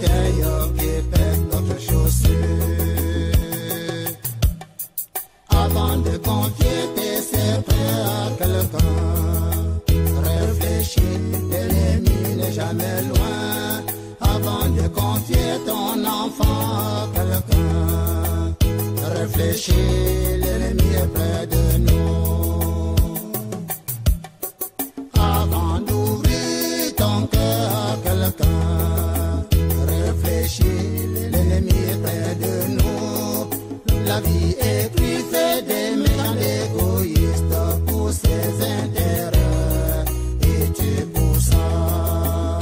extérieur qui pète notre chaussure. Avant de confier tes secrets à quelqu'un, réfléchis, l'ennemi n'est jamais loin. Avant de confier ton enfant à quelqu'un, réfléchis, l'ennemi est près de nous. Avant d'ouvrir ton cœur à quelqu'un, réfléchis, l'ennemi est près de nous. La vie est truffée des méchants égoïstes pour ses intérêts, et tu pour ça.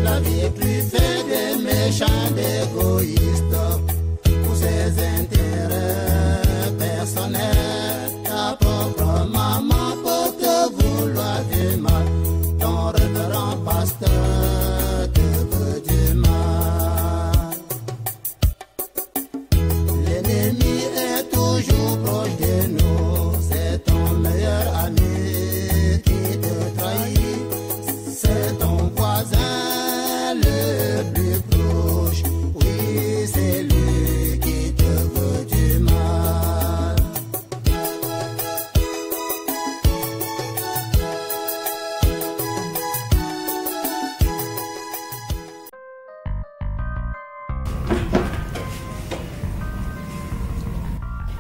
La vie est truffée des méchants égoïstes pour ses intérêts personnels. Ta propre maman peut te vouloir du mal, ton révérend pasteur te veut du mal. L'ennemi est toujours proche de nous, c'est ton meilleur ami qui te trahit, c'est ton voisin le plus proche, oui c'est lui qui te veut du mal.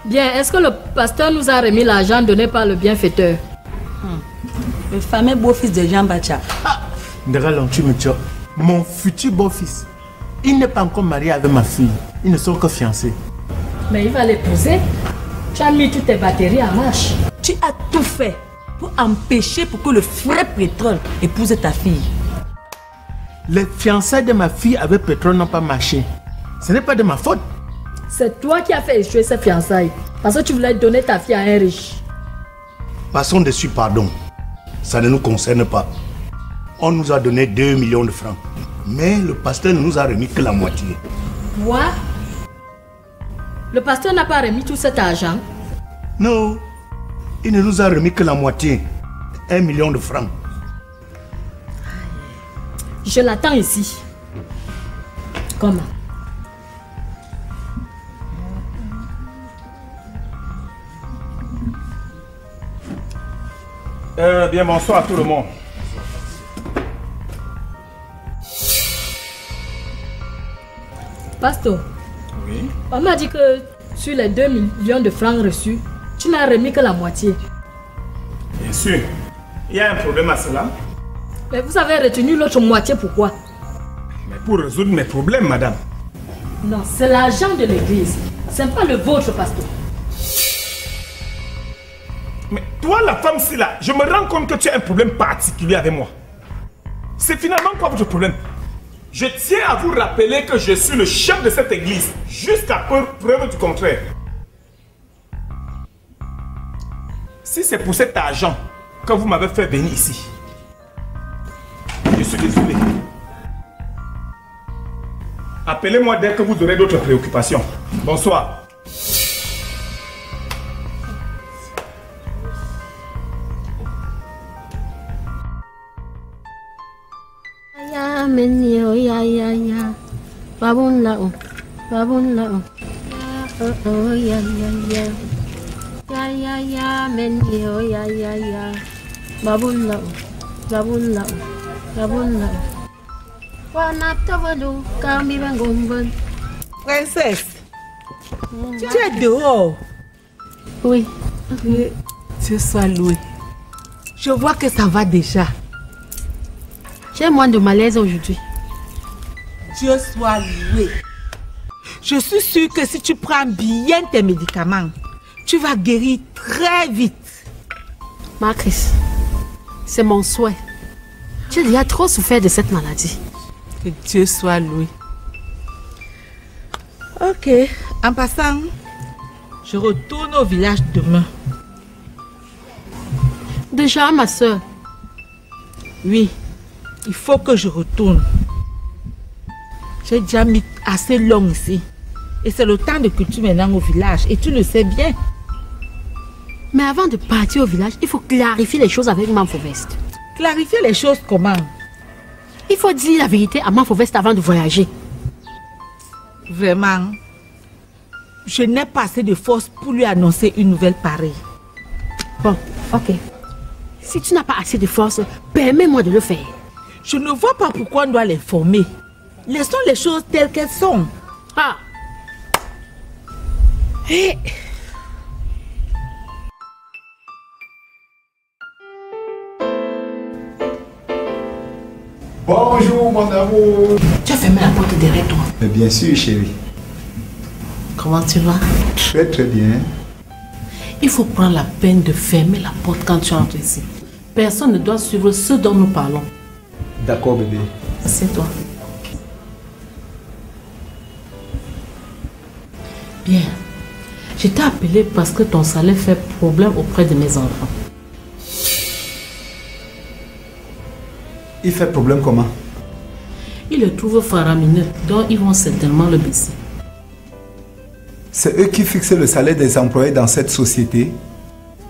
Bien, est-ce que le pasteur nous a remis l'argent donné par le bienfaiteur? Le fameux beau-fils de Jean Bacha. Mon futur beau-fils, il n'est pas encore marié avec ma fille. Ils ne sont que fiancés. Mais il va l'épouser. Tu as mis toutes tes batteries en marche. Tu as tout fait pour empêcher pour que le frère pétrole épouse ta fille. Les fiançailles de ma fille avec pétrole n'ont pas marché. Ce n'est pas de ma faute. C'est toi qui as fait échouer ces fiançailles. Parce que tu voulais donner ta fille à un riche. Passons dessus, pardon. Ça ne nous concerne pas. On nous a donné 2 millions de francs. Mais le pasteur ne nous a remis que la moitié. Quoi? Le pasteur n'a pas remis tout cet argent? Non. Il ne nous a remis que la moitié. 1 million de francs. Je l'attends ici. Comment? Bien, bonsoir à tout le monde. Pasteur, Oui. on m'a dit que sur les 2 millions de francs reçus, tu n'as remis que la moitié. Bien sûr. Il y a un problème à cela. Mais vous avez retenu l'autre moitié, pourquoi? Mais pour résoudre mes problèmes, madame. Non, c'est l'argent de l'église. Ce n'est pas le vôtre, pasteur. Mais toi, la femme-ci là, je me rends compte que tu as un problème particulier avec moi. C'est finalement quoi votre problème? Je tiens à vous rappeler que je suis le chef de cette église, jusqu'à preuve du contraire. Si c'est pour cet argent que vous m'avez fait venir ici, je suis désolé. Appelez-moi dès que vous aurez d'autres préoccupations. Bonsoir. Ya menio ya ya ya babun lao oh ya ya menio ya ya babun lao wana tavalu kami bangomban. Princesse, tu es dehors. Oui. Dieu soit loué. Je vois que ça va déjà. J'ai moins de malaise aujourd'hui. Dieu soit loué. Je suis sûre que si tu prends bien tes médicaments, tu vas guérir très vite. Marcus, c'est mon souhait. J'ai déjà trop souffert de cette maladie. Que Dieu soit loué. Ok, en passant, je retourne au village demain. Déjà, ma soeur? Oui. Il faut que je retourne. J'ai déjà mis assez long ici. Et c'est le temps de culture maintenant au village. Et tu le sais bien. Mais avant de partir au village, il faut clarifier les choses avec Manfovest. Clarifier les choses comment? Il faut dire la vérité à Manfoveste avant de voyager. Vraiment, je n'ai pas assez de force pour lui annoncer une nouvelle pareille. Bon, ok. Si tu n'as pas assez de force, permets-moi de le faire. Je ne vois pas pourquoi on doit l'informer. Laissons les choses telles qu'elles sont. Ah. Hey. Bonjour mon amour. Tu as fermé la porte derrière toi. Mais bien sûr chérie. Comment tu vas? Très très bien. Il faut prendre la peine de fermer la porte quand tu entres ici. Personne ne doit suivre ce dont nous parlons. D'accord bébé. Assieds-toi. Bien. Je t'ai appelé parce que ton salaire fait problème auprès de mes enfants. Il fait problème comment? Ils le trouvent faramineux, donc ils vont certainement le baisser. C'est eux qui fixent le salaire des employés dans cette société?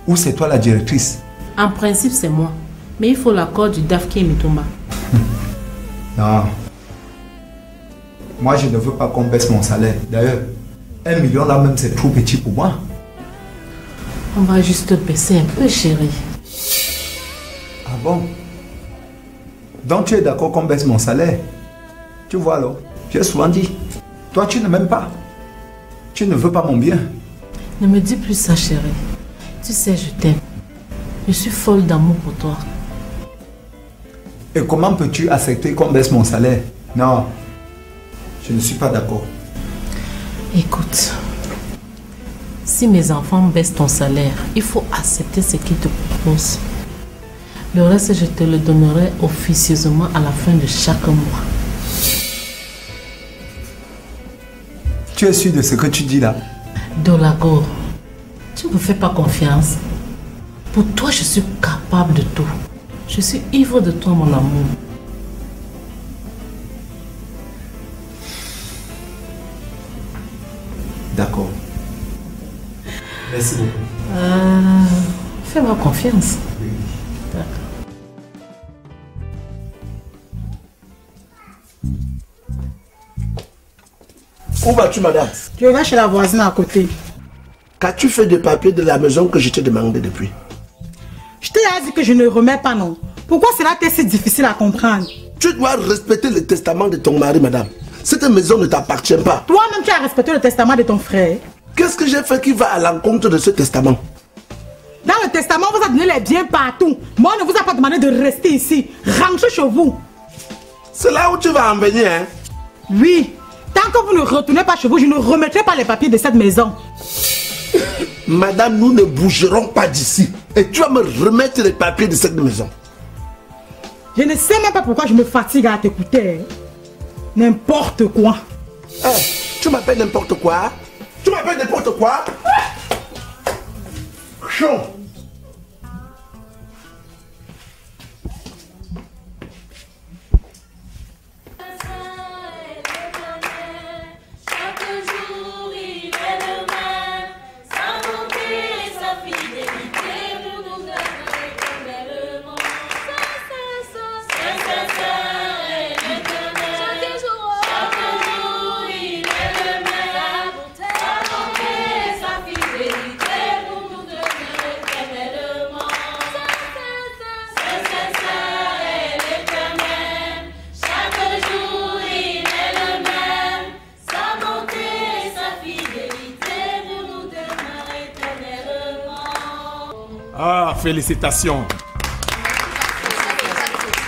Ou c'est toi la directrice? En principe, c'est moi. Mais il faut l'accord du Dafke et Mitumba. Non. Moi, je ne veux pas qu'on baisse mon salaire. D'ailleurs, 1 million là même, c'est trop petit pour moi. On va juste baisser un peu, chérie. Ah bon? Donc tu es d'accord qu'on baisse mon salaire? Tu vois alors, j'ai souvent dit, toi tu ne m'aimes pas. Tu ne veux pas mon bien. Ne me dis plus ça, chérie. Tu sais, je t'aime. Je suis folle d'amour pour toi. Et comment peux-tu accepter qu'on baisse mon salaire? Non, je ne suis pas d'accord. Écoute, si mes enfants baissent ton salaire, il faut accepter ce qu'ils te proposent. Le reste, je te le donnerai officieusement à la fin de chaque mois. Tu es sûr de ce que tu dis là? Dolago, tu ne me fais pas confiance. Pour toi, je suis capable de tout. Je suis ivre de toi, mon amour. D'accord. Merci beaucoup. Fais-moi confiance. Oui. D'accord. Où vas-tu, madame? Je vais chez la voisine à côté. Qu'as-tu fait des papiers de la maison que je t'ai demandé depuis? Je t'ai dit que je ne remets pas, non. Pourquoi cela t'est si difficile à comprendre? Tu dois respecter le testament de ton mari, madame. Cette maison ne t'appartient pas. Toi-même, tu as respecté le testament de ton frère. Qu'est-ce que j'ai fait qui va à l'encontre de ce testament? Dans le testament, on vous a donné les biens partout. Moi, on ne vous a pas demandé de rester ici. Rentrez chez vous. C'est là où tu vas en venir, hein? Oui. Tant que vous ne retournez pas chez vous, je ne remettrai pas les papiers de cette maison. Madame, nous ne bougerons pas d'ici. Et tu vas me remettre les papiers de cette maison. Je ne sais même pas pourquoi je me fatigue à t'écouter. N'importe quoi. Hey, tu m'appelles n'importe quoi? Tu m'appelles n'importe quoi? Chaud. Ah, félicitations.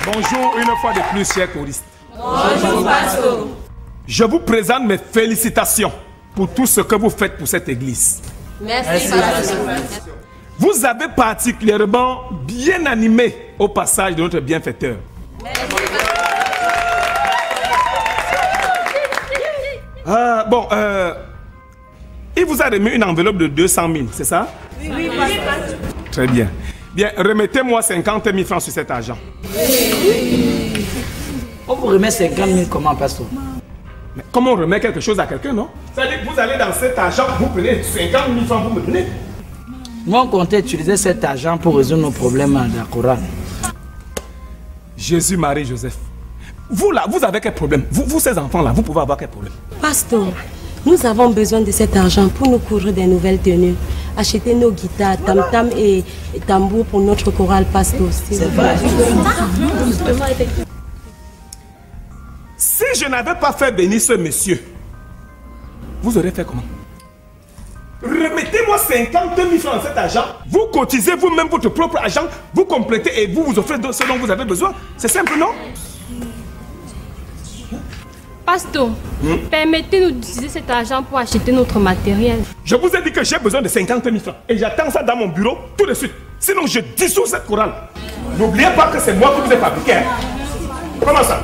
Bonjour une fois de plus, chers touristes. Bonjour, pasteur. Je vous présente mes félicitations pour tout ce que vous faites pour cette église. Merci, pasteur. Vous avez particulièrement bien animé au passage de notre bienfaiteur. Bon, il vous a remis une enveloppe de 200 000, c'est ça? Oui, pasteur. Très bien. Bien, remettez-moi 50 000 francs sur cet argent. On vous remet 50 000 comment, pasteur? Mais comment on remet quelque chose à quelqu'un, non? C'est-à-dire que vous allez dans cet argent, vous prenez 50 000 francs, vous me donnez. Nous, on comptait utiliser cet argent pour résoudre nos problèmes à la Coran. Jésus, Marie, Joseph. Vous là, vous avez quel problème? Vous ces enfants-là, vous pouvez avoir quel problème? Pasteur, nous avons besoin de cet argent pour nous couvrir des nouvelles tenues. Acheter nos guitares, tam-tam et tambour pour notre chorale, pasteur. C'est vrai. Si je n'avais pas fait venir ce monsieur, vous aurez fait comment? Remettez-moi 50 000 francs dans cet argent. Vous cotisez vous-même votre propre argent, vous complétez et vous offrez ce dont vous avez besoin. C'est simple, non? Pasteur, permettez-nous d'utiliser cet argent pour acheter notre matériel. Je vous ai dit que j'ai besoin de 50 000 francs et j'attends ça dans mon bureau tout de suite. Sinon, je dissous cette chorale. N'oubliez pas que c'est moi qui vous ai fabriqué. Hein? Comment ça?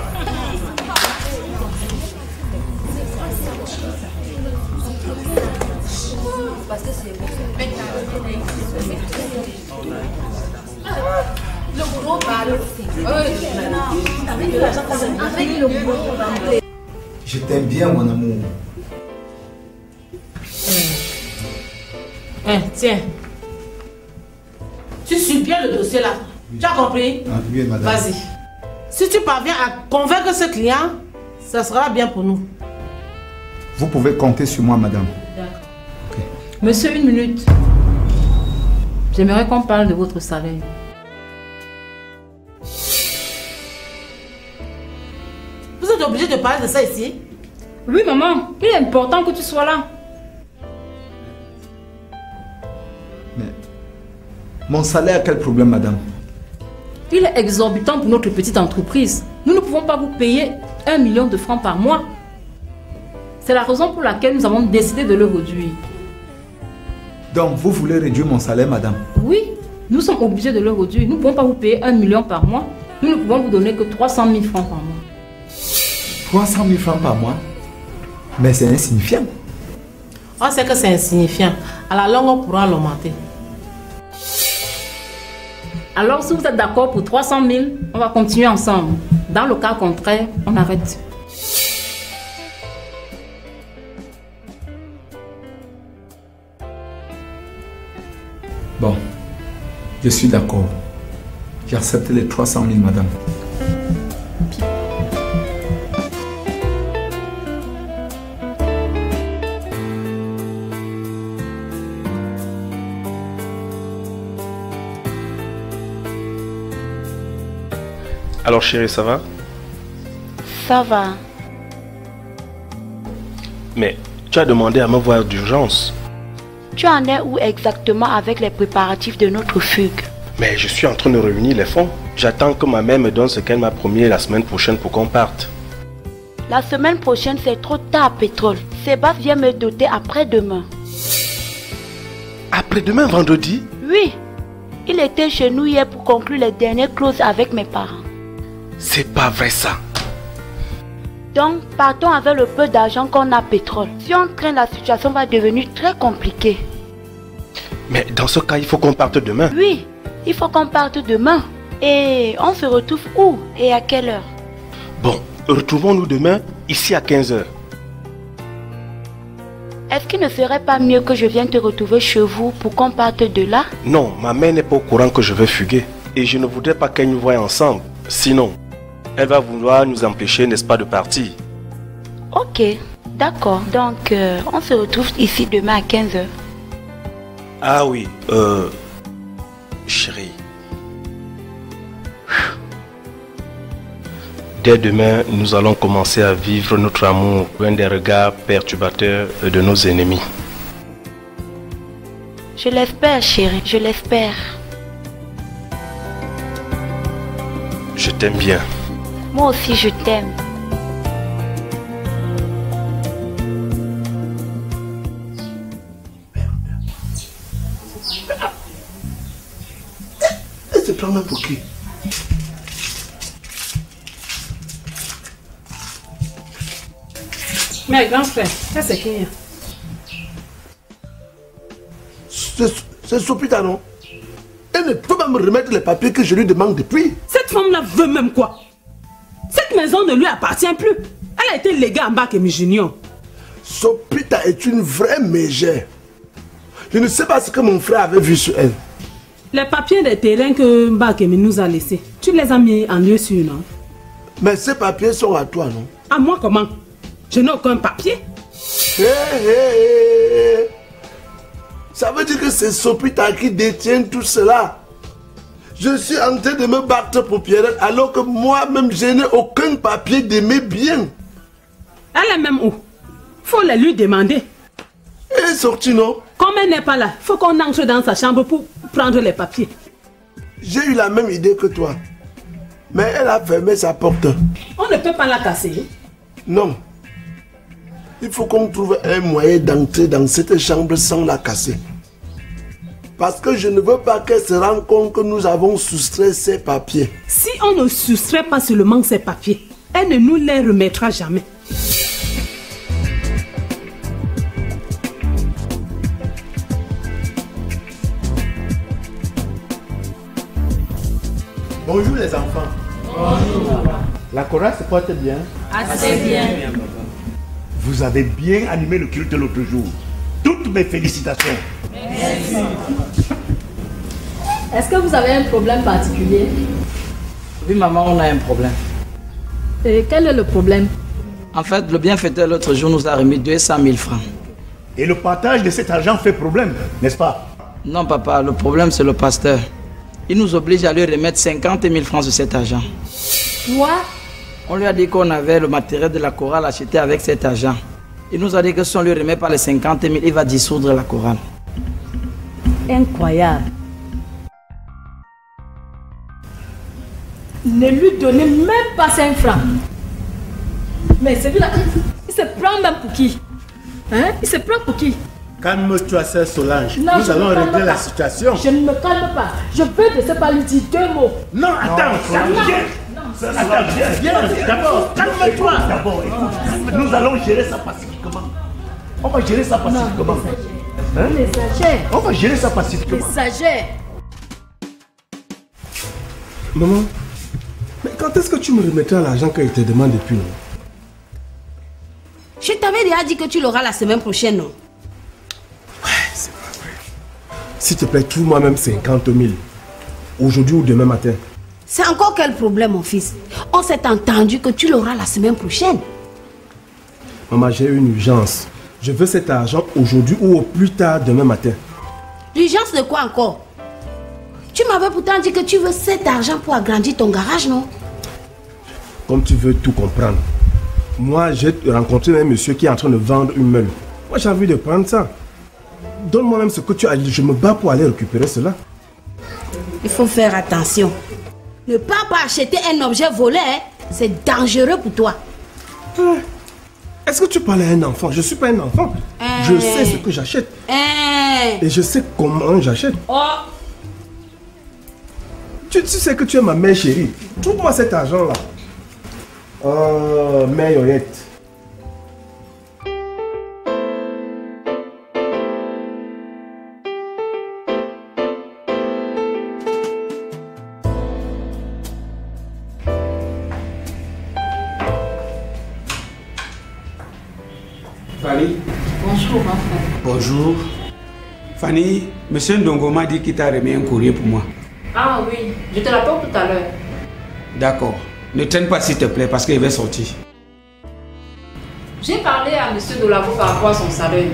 Je t'aime bien, mon amour. Tiens. Tu suis bien le dossier là. Tu as compris? Oui, madame. Vas-y. Si tu parviens à convaincre ce client, ça sera bien pour nous. Vous pouvez compter sur moi, madame. D'accord. Okay. Monsieur, une minute. J'aimerais qu'on parle de votre salaire. Vous êtes obligé de parler de ça ici? Oui, maman. Il est important que tu sois là. Mais mon salaire a quel problème, madame? Il est exorbitant pour notre petite entreprise. Nous ne pouvons pas vous payer 1 million de francs par mois. C'est la raison pour laquelle nous avons décidé de le réduire. Donc, vous voulez réduire mon salaire, madame? Oui, nous sommes obligés de le réduire. Nous ne pouvons pas vous payer 1 million par mois. Nous ne pouvons vous donner que 300 000 francs par mois. 300 000 francs par mois? Mais c'est insignifiant. On sait que c'est insignifiant. À la longue, on pourra l'augmenter. Alors, si vous êtes d'accord pour 300 000, on va continuer ensemble. Dans le cas contraire, on arrête. Bon, je suis d'accord. J'accepte les 300 000, madame. Alors chérie, ça va? Ça va. Mais tu as demandé à me voir d'urgence. Tu en es où exactement avec les préparatifs de notre fugue? Mais je suis en train de réunir les fonds. J'attends que ma mère me donne ce qu'elle m'a promis la semaine prochaine pour qu'on parte. La semaine prochaine, c'est trop tard, Pétrole. Sébastien vient me doter après-demain. Après-demain, vendredi? Oui. Il était chez nous hier pour conclure les dernières clauses avec mes parents. C'est pas vrai ça. Donc, partons avec le peu d'argent qu'on a, Pétrole. Si on traîne, la situation va devenir très compliquée. Mais dans ce cas, il faut qu'on parte demain. Oui, il faut qu'on parte demain. Et on se retrouve où et à quelle heure? Bon, retrouvons-nous demain, ici à 15 h. Est-ce qu'il ne serait pas mieux que je vienne te retrouver chez vous pour qu'on parte de là? Non, ma mère n'est pas au courant que je vais fuguer. Et je ne voudrais pas qu'elle nous voie ensemble. Sinon, elle va vouloir nous empêcher, n'est-ce pas, de partir. Ok, d'accord. Donc, on se retrouve ici demain à 15 h. Ah oui, chérie. Dès demain, nous allons commencer à vivre notre amour loin des regards perturbateurs de nos ennemis. Je l'espère, chérie, je l'espère. Je t'aime bien. Moi aussi, je t'aime. Elle se prend même pour qui? Mais grand frère, ça c'est qui? C'est Sopita, non? Elle ne peut pas me remettre les papiers que je lui demande depuis. Cette femme-là veut même quoi? Cette maison ne lui appartient plus. Elle a été léguée à Mbakemi Junior. Sopita est une vraie mégère. Je ne sais pas ce que mon frère avait vu sur elle. Les papiers des terrains que Mbakemi nous a laissés, tu les as mis en lieu sûr, non? Mais ces papiers sont à toi, non? À moi comment? Je n'ai aucun papier. Ça veut dire que c'est Sopita qui détient tout cela. Je suis en train de me battre pour Pierrette alors que moi-même je n'ai aucun papier de mes biens. Elle est même où? Faut la lui demander. Elle est sortie, non? Comme elle n'est pas là, faut qu'on entre dans sa chambre pour prendre les papiers. J'ai eu la même idée que toi. Mais elle a fermé sa porte. On ne peut pas la casser. Non. Il faut qu'on trouve un moyen d'entrer dans cette chambre sans la casser. Parce que je ne veux pas qu'elle se rende compte que nous avons soustrait ses papiers. Si on ne soustrait pas seulement ses papiers, elle ne nous les remettra jamais. Bonjour les enfants. Bonjour. La chorale se porte bien? Assez bien. Vous avez bien animé le culte l'autre jour. Toutes mes félicitations. Merci. Est-ce que vous avez un problème particulier? Oui, maman, on a un problème. Et quel est le problème? En fait, le bienfaiteur l'autre jour nous a remis 200 000 francs. Et le partage de cet argent fait problème, n'est-ce pas? Non, papa, le problème c'est le pasteur. Il nous oblige à lui remettre 50 000 francs sur cet argent. Quoi? On lui a dit qu'on avait le matériel de la chorale acheté avec cet argent. Il nous a dit que si on lui remet pas les 50 000, il va dissoudre la chorale. Incroyable. Ne lui donnez même pas 5 francs. Mais celui-là, il se prend même pour qui? Hein? Il se prend pour qui? Calme-toi, sœur Solange. Non, Nous allons régler la situation. Je ne me calme pas. Je veux ne sais pas lui dire 2 mots. Non, attends, Viens, d'abord, calme-toi. D'abord, nous allons gérer ça pacifiquement. On va gérer ça pacifiquement. Hein? Il exagère. On va gérer ça pacifiquement. Il exagère. Maman, mais quand est-ce que tu me remettras l'argent qu'il te demande depuis, non? Je t'avais déjà dit que tu l'auras la semaine prochaine, non? Ouais, c'est pas vrai. S'il te plaît, trouve-moi même 50 000. Aujourd'hui ou demain matin. C'est encore quel problème, mon fils? On s'est entendu que tu l'auras la semaine prochaine. Maman, j'ai une urgence. Je veux cet argent aujourd'hui ou au plus tard demain matin. L'urgence de quoi encore? Tu m'avais pourtant dit que tu veux cet argent pour agrandir ton garage, non? Comme tu veux tout comprendre. Moi, j'ai rencontré un monsieur qui est en train de vendre une meule. Moi, j'ai envie de prendre ça. Donne-moi même ce que tu as dit. Je me bats pour aller récupérer cela. Il faut faire attention. Ne pas acheter un objet volé, hein? C'est dangereux pour toi. Est-ce que tu parles à un enfant? Je ne suis pas un enfant. Je sais ce que j'achète. Et je sais comment j'achète. Tu sais que tu es ma mère chérie. Trouve-moi cet argent-là. Oh, mère Yoyette. Fanny. Bonjour, enfant. Bonjour. Fanny, monsieur Ndongo m'a dit qu'il t'a remis un courrier pour moi. Ah oui, je te l'appelle tout à l'heure. D'accord. Ne traîne pas s'il te plaît parce qu'il va sortir. J'ai parlé à monsieur Dolavo par rapport à son salaire.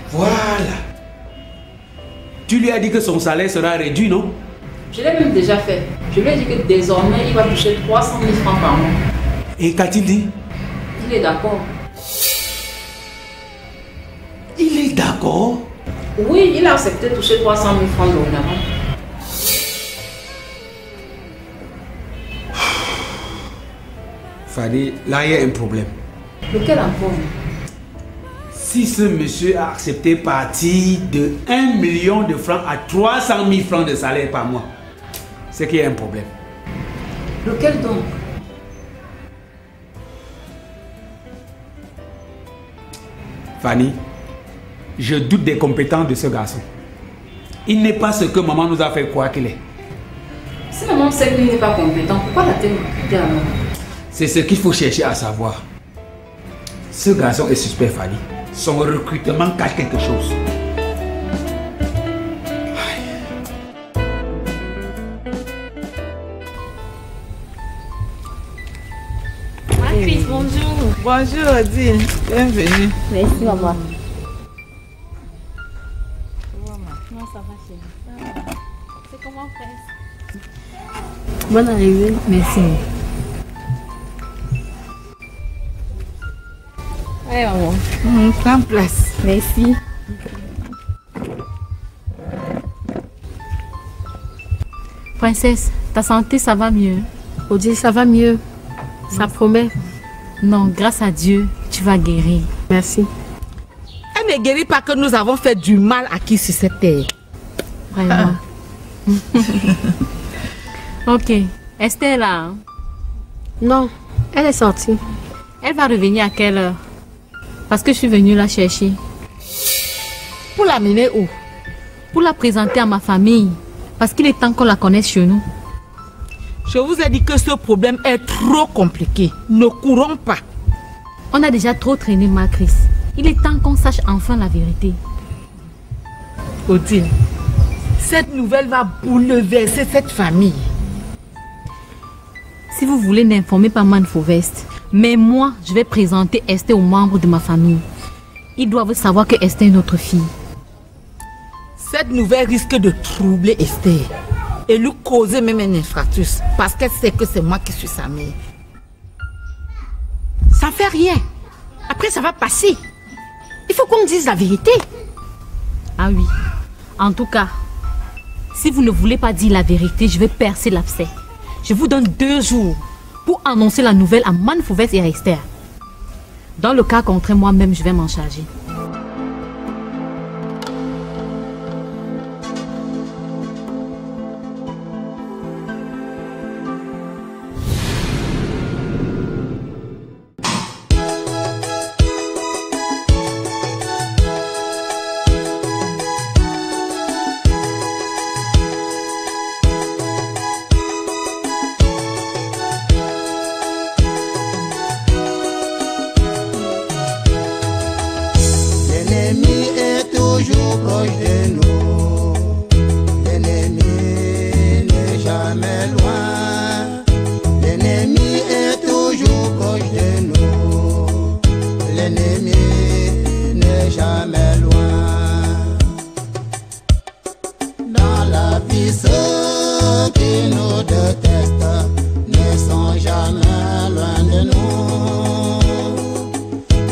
Voilà. Tu lui as dit que son salaire sera réduit, non? Je l'ai même déjà fait. Je lui ai dit que désormais, il va toucher 300 000 francs par mois. Et qu'a-t-il dit? Il est d'accord. Il est d'accord? Oui, il a accepté de toucher 300 000 francs dorénavant. Fanny, là il y a un problème. Lequel encore? Si ce monsieur a accepté partir de 1 million de francs à 300 000 francs de salaire par mois, c'est qu'il y a un problème. Lequel donc? Fanny, je doute des compétences de ce garçon. Il n'est pas ce que maman nous a fait croire qu'il est. Si maman sait qu'il n'est pas compétent, pourquoi l'a-t-elle recruté alors? C'est ce qu'il faut chercher à savoir. Ce garçon est suspect, Fanny. Son recrutement cache quelque chose. Bonjour Odile, bienvenue. Merci maman. Non, ça va chérie. C'est comment frère? Bonne arrivée. Merci. Allez maman. Prends place. Merci. Princesse, ta santé, ça va mieux? Odile, ça va mieux. Ça promet. Non, grâce à Dieu, tu vas guérir. Merci. Elle ne guérit pas que nous avons fait du mal à qui sur cette terre. Vraiment. Ok. Esther est là? Hein? Non, elle est sortie. Elle va revenir à quelle heure? Parce que je suis venue la chercher. Pour l'amener où? Pour la présenter à ma famille. Parce qu'il est temps qu'on la connaisse chez nous. Je vous ai dit que ce problème est trop compliqué. Ne courons pas. On a déjà trop traîné, Macris. Il est temps qu'on sache enfin la vérité. Odile, cette nouvelle va bouleverser cette famille. Si vous voulez, n'informez pas Manfovest. Mais moi, je vais présenter Esther aux membres de ma famille. Ils doivent savoir que Esther est notre fille. Cette nouvelle risque de troubler Esther et lui causer même un infarctus parce qu'elle sait que c'est moi qui suis sa mère. Ça fait rien. Après, ça va passer. Il faut qu'on dise la vérité. Ah oui. En tout cas, si vous ne voulez pas dire la vérité, je vais percer l'abcès. Je vous donne 2 jours pour annoncer la nouvelle à Manfovest et à Esther. Dans le cas contraire, moi-même, je vais m'en charger.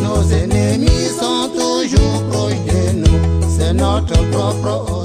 Nos ennemis sont toujours proches de nous, c'est notre propre